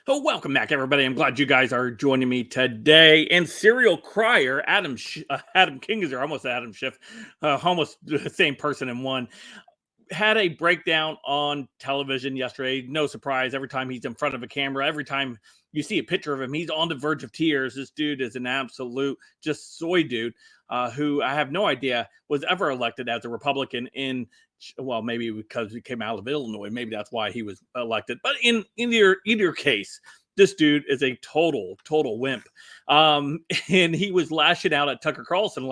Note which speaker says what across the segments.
Speaker 1: Oh, welcome back, everybody. I'm glad you guys are joining me today. And serial crier Adam Kinzinger, almost Adam Schiff, almost the same person in one, had a breakdown on television yesterday. No surprise. Every time he's in front of a camera, every time you see a picture of him, he's on the verge of tears. This dude is an absolute just soy dude who I have no idea was ever elected as a Republican in, well, maybe because he came out of Illinois. Maybe that's why he was elected. But in either case, this dude is a total wimp. And he was lashing out at Tucker Carlson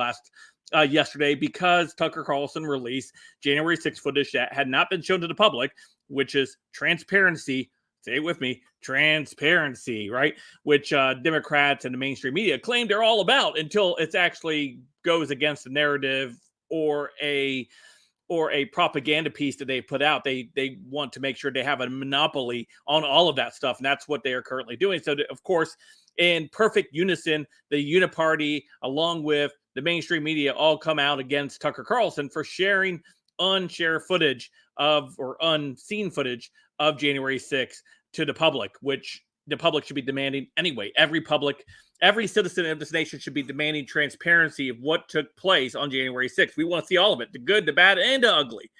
Speaker 1: yesterday because Tucker Carlson released January 6th footage that had not been shown to the public, which is transparency. Say it with me, transparency, right? Which Democrats and the mainstream media claim they're all about until it actually goes against the narrative or a propaganda piece that they put out. They want to make sure they have a monopoly on all of that stuff, and that's what they are currently doing. So, of course, in perfect unison, the Uniparty, along with the mainstream media, all come out against Tucker Carlson for sharing unseen footage of January 6th to the public, which the public should be demanding anyway. Every citizen of this nation should be demanding transparency of what took place on January 6th. We want to see all of it, the good, the bad, and the ugly,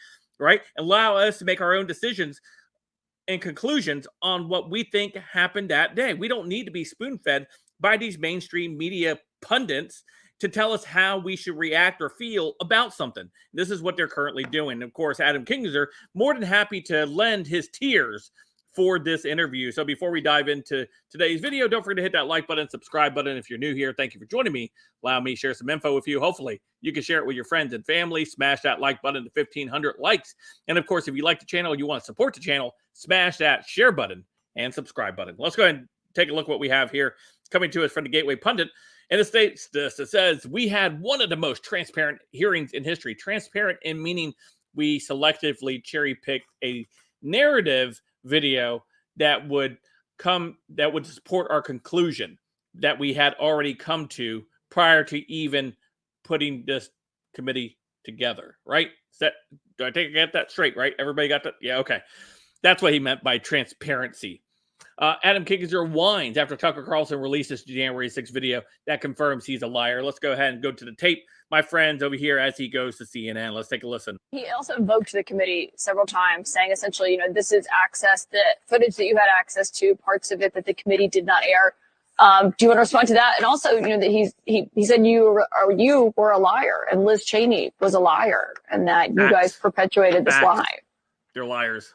Speaker 1: right? Allow us to make our own decisions and conclusions on what we think happened that day. We don't need to be spoon-fed by these mainstream media pundits to tell us how we should react or feel about something. This is what they're currently doing. Of course, Adam Kinzinger, more than happy to lend his tears for this interview. So before we dive into today's video, don't forget to hit that like button, subscribe button. If you're new here, thank you for joining me. Allow me to share some info with you. Hopefully you can share it with your friends and family. Smash that like button to 1,500 likes. And of course, if you like the channel, you want to support the channel, smash that share button and subscribe button. Let's go ahead and take a look at what we have here coming to us from the Gateway Pundit. And it states this, it says, we had one of the most transparent hearings in history. Transparent in meaning we selectively cherry-picked a narrative video that would support our conclusion that we had already come to prior to even putting this committee together, right? Do I get that straight, right? Everybody got that? Yeah, okay. That's what he meant by transparency. Adam Kinzinger whines after Tucker Carlson releases the January 6th video that confirms he's a liar. Let's go ahead and go to the tape, my friends, over here as he goes to CNN. Let's take a listen.
Speaker 2: He also invoked the committee several times, saying essentially, this is the footage that you had access to, parts of it that the committee did not air. Do you want to respond to that? And also, that he said you were a liar and Liz Cheney was a liar and that you guys perpetuated this lie.
Speaker 1: They're liars.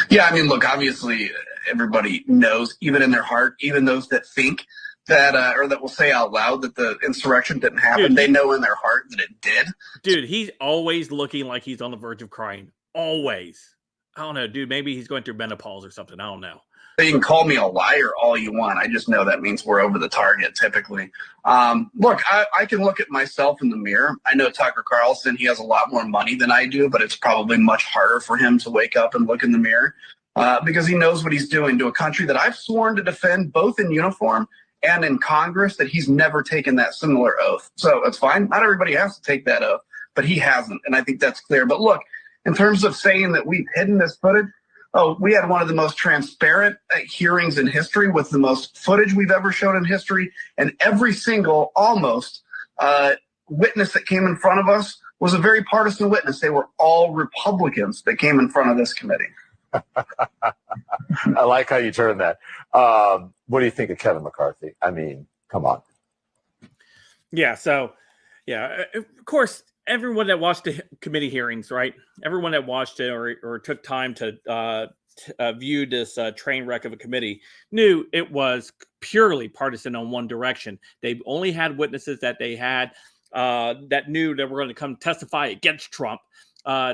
Speaker 3: Yeah, I mean, look, obviously everybody knows, even in their heart, even those that think that or that will say out loud that the insurrection didn't happen, dude, they know in their heart that it did.
Speaker 1: Dude, he's always looking like he's on the verge of crying. Always. I don't know, dude. Maybe he's going through menopause or something. I don't know.
Speaker 3: You can call me a liar all you want. I just know that means we're over the target typically. Look, I can look at myself in the mirror. I know Tucker Carlson, he has a lot more money than I do, but it's probably much harder for him to wake up and look in the mirror because he knows what he's doing to a country that I've sworn to defend both in uniform and in Congress, that he's never taken that similar oath. So it's fine. Not everybody has to take that oath, but he hasn't. And I think that's clear. But look, in terms of saying that we've hidden this footage, we had one of the most transparent hearings in history with the most footage we've ever shown in history. And every single almost witness that came in front of us was a very partisan witness. They were all Republicans that came in front of this committee.
Speaker 4: I like how you turn that. What do you think of Kevin McCarthy? I mean, come on.
Speaker 1: Yeah. So, yeah, of course, everyone that watched the committee hearings, right? Everyone that watched it or took time to view this train wreck of a committee knew it was purely partisan on one direction. They only had witnesses that they had that knew that were going to come testify against Trump,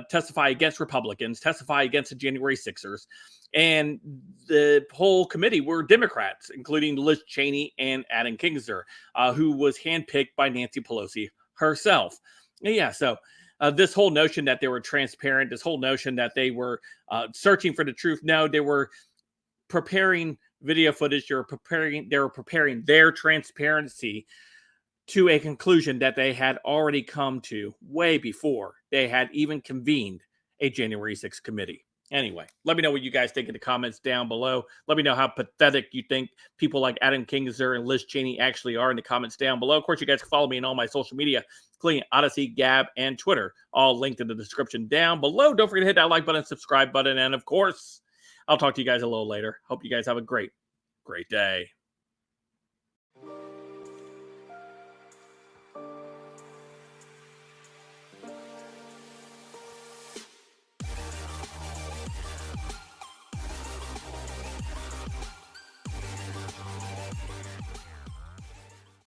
Speaker 1: testify against Republicans, testify against the January 6ers. And the whole committee were Democrats, including Liz Cheney and Adam Kinzinger, who was handpicked by Nancy Pelosi herself. Yeah, so this whole notion that they were transparent, this whole notion that they were searching for the truth, no, they were preparing video footage. They were preparing their transparency to a conclusion that they had already come to way before they had even convened a January 6th committee. Anyway, let me know what you guys think in the comments down below. Let me know how pathetic you think people like Adam Kinzinger and Liz Cheney actually are in the comments down below. Of course, you guys can follow me on all my social media, including Odysee, Gab, and Twitter, all linked in the description down below. Don't forget to hit that like button, subscribe button, and of course, I'll talk to you guys a little later. Hope you guys have a great day.